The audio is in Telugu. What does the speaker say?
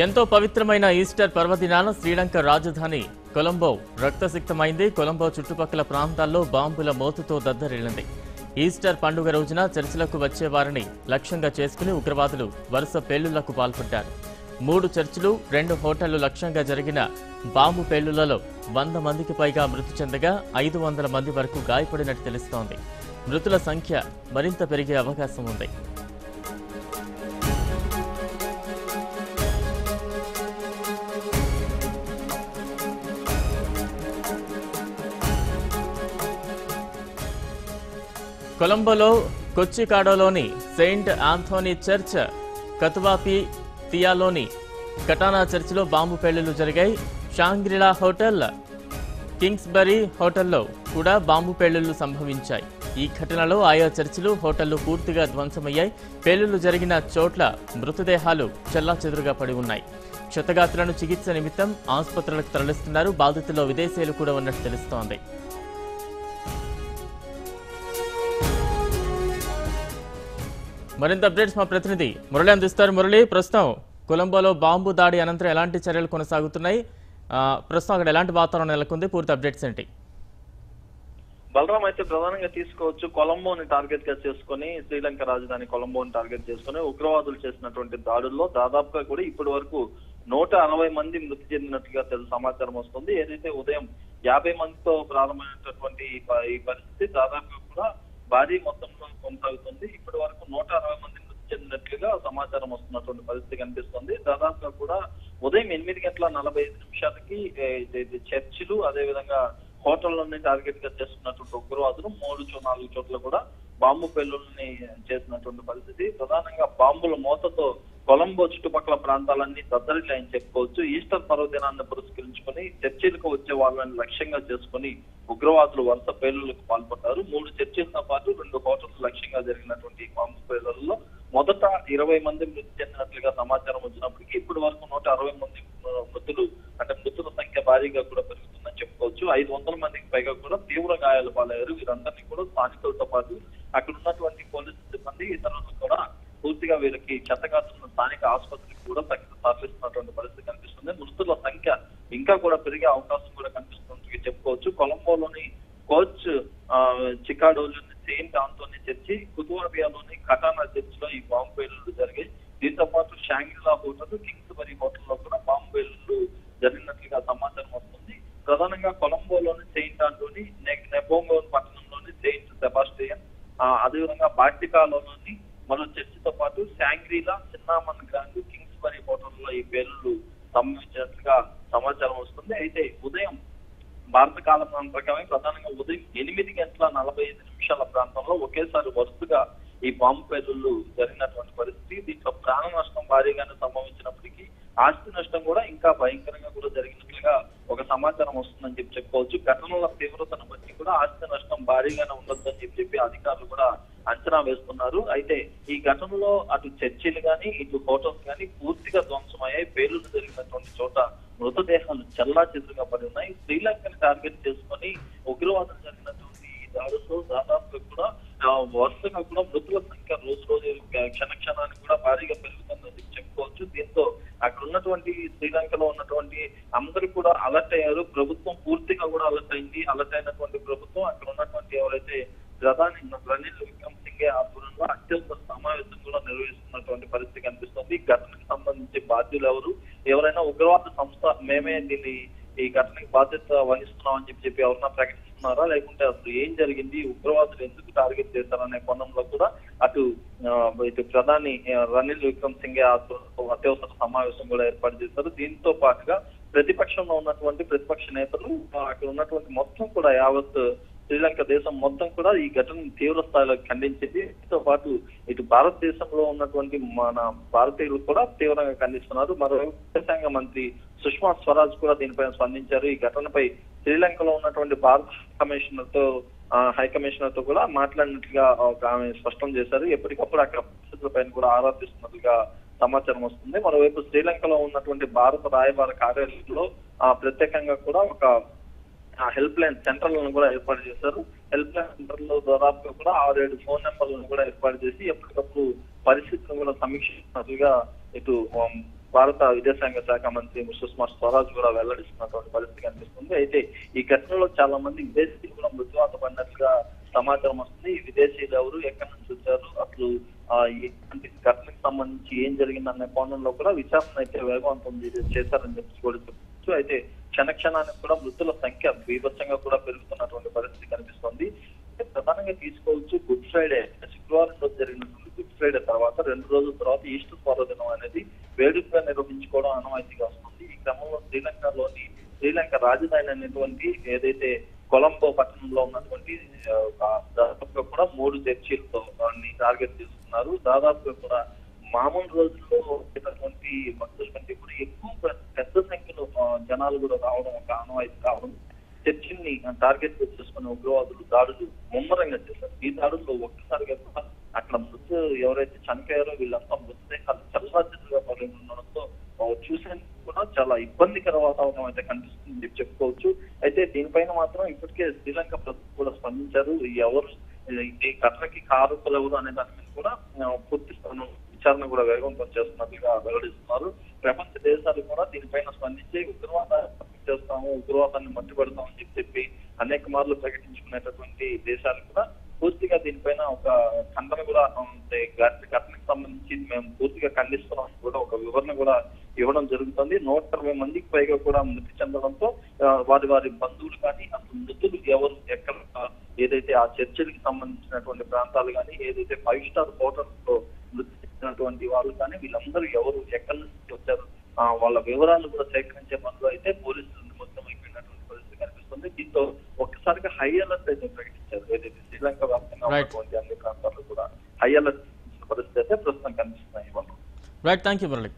ఎంతో పవిత్రమైన ఈస్టర్ పర్వదినాన శ్రీలంక రాజధాని కొలంబో రక్తసిక్తమైంది. కొలంబో చుట్టుపక్కల ప్రాంతాల్లో బాంబుల మోతుతో దద్దరిల్లింది. ఈస్టర్ పండుగ రోజున చర్చిలకు వచ్చే వారిని లక్ష్యంగా చేసుకుని ఉగ్రవాదులు వరుస పేలుళ్లకు పాల్పడ్డారు. 3 చర్చిలు 2 హోటళ్లు లక్ష్యంగా జరిగిన బాంబు పేలుళ్లలో 100 మందికి పైగా మృతి చెందగా 500 మంది వరకు గాయపడినట్టు తెలుస్తోంది. మృతుల సంఖ్య మరింత పెరిగే అవకాశం ఉంది. కొలంబోలో కొచ్చికాడోలోని సెయింట్ ఆంథోనీ చర్చ్, కతువాపి తియాలోని కటానా చర్చిలో బాంబు పేలుళ్లు జరిగాయి. షాంగ్రిలా హోటల్, కింగ్స్బరీ హోటల్లో కూడా బాంబు పేలుళ్లు సంభవించాయి. ఈ ఘటనలో ఆయా చర్చిలు, హోటళ్లు పూర్తిగా ధ్వంసమయ్యాయి. పేలుళ్లు జరిగిన చోట్ల మృతదేహాలు చెల్లాచెదురుగా పడి ఉన్నాయి. క్షతగాత్రులను చికిత్స నిమిత్తం ఆసుపత్రులకు తరలిస్తున్నారు. బాధితుల్లో విదేశీయులు కూడా ఉన్నట్టు తెలుస్తోంది. మరింత అప్డేట్స్ మా ప్రతినిధి మురళి అందిస్తారు. మురళి, ప్రస్తుతం కొలంబోలో బాంబు దాడి అనంతరం ఎలాంటి చర్యలు కొనసాగుతున్నాయి? ప్రస్తుతం అక్కడ ఎలాంటి వాతావరణం నెలకొంది? పూర్తి అప్డేట్స్ ఏంటి? బలరాం అయితే ప్రధానంగా తీసుకోవచ్చు, కొలంబోని టార్గెట్ గా చేసుకుని, శ్రీలంక రాజధాని కొలంబోని టార్గెట్ చేసుకుని ఉగ్రవాదులు చేసినటువంటి దాడుల్లో దాదాపుగా కూడా ఇప్పటి వరకు 160 మంది మృతి చెందినట్లుగా సమాచారం వస్తుంది. ఏదైతే ఉదయం 50 మందితో ప్రారంభమైనటువంటి ఈ పరిస్థితి దాదాపుగా కూడా భారీ మొత్తంలో కొనసాగుతుంది. ఇప్పటి వరకు 160 మంది మృతి చెందినట్లుగా సమాచారం వస్తున్నటువంటి పరిస్థితి కనిపిస్తుంది. దాదాపుగా కూడా ఉదయం 8:45 చర్చిలు, అదేవిధంగా హోటళ్లని టార్గెట్ గా చేస్తున్నటువంటి ఉగ్రవాదులు 3-4 చోట్ల కూడా బాంబు పేలుల్ని చేసినటువంటి పరిస్థితి. ప్రధానంగా బాంబుల మోతతో కొలంబో చుట్టుపక్కల ప్రాంతాలన్నీ దద్దరిల్లాయని చెప్పుకోవచ్చు. ఈస్టర్ పర్వదినాన్ని పురస్కరించుకొని చర్చిలకు వచ్చే వాళ్ళని లక్ష్యంగా చేసుకుని ఉగ్రవాదులు వరుస పేలుళ్లకు పాల్పడ్డారు. 3 చర్చిలతో పాటు 2 హోటళ్లు లక్ష్యంగా జరిగినటువంటి బాంబు పేలుళ్లలో మొదట 20 మంది మృతి చెందినట్లుగా సమాచారం వచ్చినప్పటికీ ఇప్పటి వరకు 160 మంది మృతుల సంఖ్య భారీగా కూడా పెరుగుతుందని చెప్పుకోవచ్చు. 500 మందికి పైగా కూడా తీవ్ర గాయాలు పాలయ్యారు. వీరందరినీ కూడా స్థానికులతో పాటు అక్కడ ఉన్నటువంటి పోలీసు సిబ్బంది, ఇతరులు కూడా పూర్తిగా వీరికి క్షతగాత్రులను స్థానిక ఆసుపత్రికి కూడా తరలిస్తున్నటువంటి పరిస్థితి కనిపిస్తుంది. మృతుల సంఖ్య ఇంకా కూడా పెరిగే అవకాశం కూడా కనిపిస్తుంది చెప్పుకోవచ్చు. కొలంబోలోని కోచ్ చికాడోలోని సెయింట్ ఆంథోనీ చర్చి, కుతువాబియాలోని కటానా చర్చ్ లో ఈ బాంబు పేలుళ్లు జరిగాయి. దీంతో పాటు షాంగ్రిలా హోటల్, కింగ్స్బరీ హోటల్లో కూడా బాంబు పేలుళ్లు జరిగినట్లుగా సమాచారం వస్తుంది. ప్రధానంగా కొలంబోలోని సెయింట్ ఆంథోనీ, నెపోంగోన్ పట్టణంలోని సెయింట్ సెబాస్టియన్, అదేవిధంగా బాటికాలోని మరో చర్చితో పాటు షాంగ్రిలా, సిన్నామన్ గ్రాండ్, కింగ్స్బరీ హోటల్లో ఈ పేలుళ్లు సంభవించినట్లుగా సమాచారం వస్తుంది. అయితే ఉదయం భారత కాలం ప్రకారం ప్రధానంగా ఉదయం 8:45 ప్రాంతంలో ఒకేసారి వరుసగా ఈ బాంబు పేలుళ్లు జరిగినటువంటి పరిస్థితి. దీంట్లో ప్రాణ నష్టం భారీగానే సంభవించినప్పటికీ ఆస్తి నష్టం కూడా ఇంకా భయంకరంగా కూడా జరిగినట్లుగా ఒక సమాచారం వస్తుందని చెప్పుకోవచ్చు. ఘటనల తీవ్రతను బట్టి కూడా ఆస్తి నష్టం భారీగానే ఉండొద్దని చెప్పి అధికారులు కూడా అంచనా వేస్తున్నారు. అయితే ఈ ఘటనలో అటు చర్చిలు కానీ, ఇటు హోటల్స్ కానీ పూర్తిగా ధ్వంసమయ్యాయి. పేలుళ్లు జరిగినటువంటి చోట మృతదేహాలు చెల్లాచెదురుగా పడి ఉన్నాయి. శ్రీలంకని టార్గెట్ చేసుకుని ఉగ్రవాదం జరిగినటువంటి ఈ దాడుల్లో దాదాపుగా కూడా వరుసగా కూడా మృతుల సంఖ్య రోజు క్షణానికి కూడా భారీగా పెరుగుతుందని చెప్పుకోవచ్చు. దీంతో అక్కడ ఉన్నటువంటి శ్రీలంకలో ఉన్నటువంటి అందరూ కూడా అలర్ట్ అయ్యారు. ప్రభుత్వం పూర్తిగా కూడా అలర్ట్ అయింది. అలర్ట్ అయినటువంటి ప్రభుత్వం అక్కడ ఉన్నటువంటి ఎవరైతే ప్రధాని రనిల్ విక్రమసింఘే ఆధ్వర్యంలో అత్యవసర సమావేశం కూడా నిర్వహిస్తున్నటువంటి పరిస్థితి కనిపిస్తుంది. ఘటనకు సంబంధించి బాధ్యులు ఎవరైనా ఉగ్రవాద సంస్థ మేమే ఈ ఘటనకి బాధ్యత వహిస్తున్నామని చెప్పి ఎవరన్నా ప్రకటిస్తున్నారా, లేకుంటే అసలు ఏం జరిగింది, ఉగ్రవాదులు ఎందుకు టార్గెట్ చేశారనే కోణంలో కూడా ఇటు ప్రధాని రనిల్ విక్రమసింఘే అత్యవసర సమావేశం కూడా ఏర్పాటు చేశారు. దీంతో పాటుగా ప్రతిపక్షంలో ఉన్నటువంటి ప్రతిపక్ష నేతలు అక్కడ ఉన్నటువంటి మొత్తం కూడా యావత్ శ్రీలంక దేశం మొత్తం కూడా ఈ ఘటనను తీవ్ర స్థాయిలో ఖండించింది. దీంతో పాటు ఇటు భారతదేశంలో ఉన్నటువంటి మన భారతీయులు కూడా తీవ్రంగా ఖండిస్తున్నారు. మరోవైపు విదేశాంగ మంత్రి సుష్మా స్వరాజ్ కూడా దీనిపైన స్పందించారు. ఈ ఘటనపై శ్రీలంకలో ఉన్నటువంటి భారత హై కమిషనర్ తో కూడా మాట్లాడినట్లుగా ఆమె స్పష్టం చేశారు. ఎప్పటికప్పుడు అక్కడ పరిస్థితులపైన కూడా ఆరా తీస్తున్నట్లుగా సమాచారం వస్తుంది. మరోవైపు శ్రీలంకలో ఉన్నటువంటి భారత రాయబార కార్యాలయంలో ప్రత్యేకంగా కూడా ఒక హెల్ప్ లైన్ సెంటర్లను కూడా ఏర్పాటు చేశారు. హెల్ప్ లైన్ సెంటర్ లో దాదాపుగా కూడా 6-7 ఫోన్ నెంబర్లను కూడా ఏర్పాటు చేసి ఎప్పటికప్పుడు పరిస్థితులను కూడా సమీక్షిస్తున్నట్లుగా ఇటు భారత విదేశాంగ శాఖ మంత్రి సుష్మా స్వరాజ్ కూడా వెల్లడిస్తున్నటువంటి పరిస్థితి కనిపిస్తుంది. అయితే ఈ ఘటనలో చాలా మంది విదేశీయులు కూడా మృత్యువాత పడినట్లుగా సమాచారం వస్తుంది. ఈ విదేశీయులు ఎవరు, ఎక్కడి నుంచి వచ్చారు, అసలు ఈ ఘటనకు సంబంధించి ఏం జరిగిందనే కోణంలో కూడా విచారణ అయితే వేగవంతం చేశారని చెప్పి కూడా చెప్పచ్చు. అయితే క్షణానికి కూడా మృతుల సంఖ్య బీభత్సంగా కూడా పెరుగుతున్నటువంటి పరిస్థితి కనిపిస్తుంది. ప్రధానంగా తీసుకోవచ్చు గుడ్ ఫ్రైడే, శుక్రవారం రోజు జరిగినటువంటి గుడ్ ఫ్రైడే తర్వాత 2 రోజుల తర్వాత ఈస్టర్ పర్వదినం అనేది వేడుకగా నిర్వహించుకోవడం ఆనవాయితీగా వస్తుంది. ఈ క్రమంలో శ్రీలంకలోని శ్రీలంక రాజధాని అనేటువంటి ఏదైతే కొలంబో పట్టణంలో ఉన్నటువంటి దాదాపుగా కూడా 3 చర్చిలతో టార్గెట్ చేస్తున్నారు. దాదాపుగా కూడా మామూలు రోజుల్లో వచ్చేటటువంటి భక్తుల కంటే కూడా ఎక్కువ పెద్ద సంఖ్యలో జనాలు కూడా రావడం ఒక ఆనవాయితీ కావడం, చర్చిని టార్గెట్ చేసుకున్న ఉగ్రవాదులు దాడులు ముమ్మరంగా చేశారు. ఈ దాడుల్లో ఒక్కసారిగా అక్కడ ఎవరైతే చనిపోయారో వీళ్ళంతా మృతదేహాలు చల్లాచెదురుగా పడి ఉండడంతో చూసేందుకు కూడా చాలా ఇబ్బందికర వాతావరణం అయితే కనిపిస్తుంది చెప్పుకోవచ్చు. అయితే దీనిపైన మాత్రం ఇప్పటికే శ్రీలంక ప్రభుత్వం కూడా స్పందించారు. ఎవరు ఈ ఘటనకి కారకులు ఎవరు అనే దాని మీద కూడా పూర్తి విచారణ కూడా వేగవంతం చేస్తున్నట్లుగా వెల్లడిస్తున్నారు. ప్రపంచ దేశాలు కూడా దీనిపైన స్పందించి ఉగ్రవాదాన్ని చేస్తాము, ఉగ్రవాదాన్ని మట్టుబెడతామని చెప్పి అనేక మార్లు ప్రకటించుకునేటటువంటి దేశాలు కూడా పూర్తిగా దీనిపైన ఒక ఖండన కూడా ఘటనకు సంబంధించి మేము పూర్తిగా ఖండిస్తున్నాం కూడా ఒక వివరణ కూడా ఇవ్వడం జరుగుతుంది. 160 మందికి పైగా కూడా మృతి చెందడంతో వారి బంధువులు కానీ అసలు మృతులు ఎవరు, ఎక్కడ, ఏదైతే ఆ చర్చలకు సంబంధించినటువంటి ప్రాంతాలు కానీ, ఏదైతే 5 స్టార్ హోటల్స్ లో మృతి చెందినటువంటి వాళ్ళు కానీ వీళ్ళందరూ ఎవరు, ఎక్కడి నుంచి వచ్చారు, వాళ్ళ వివరాలు కూడా సేకరించే పనులు అయితే పోలీసులు నిమగ్నం అయిపోయినటువంటి పరిస్థితి కనిపిస్తుంది. దీంతో ఒక్కసారిగా హై అలర్ట్ అయితే ప్రకటించారు. ఏదైతే శ్రీలంక వ్యాప్తంగా ఉన్నటువంటి అన్ని ప్రాంతాల్లో కూడా హై అలర్ట్ పరిస్థితి అయితే ప్రస్తుతం కనిపిస్తున్నాయి. Right, thank you Murali.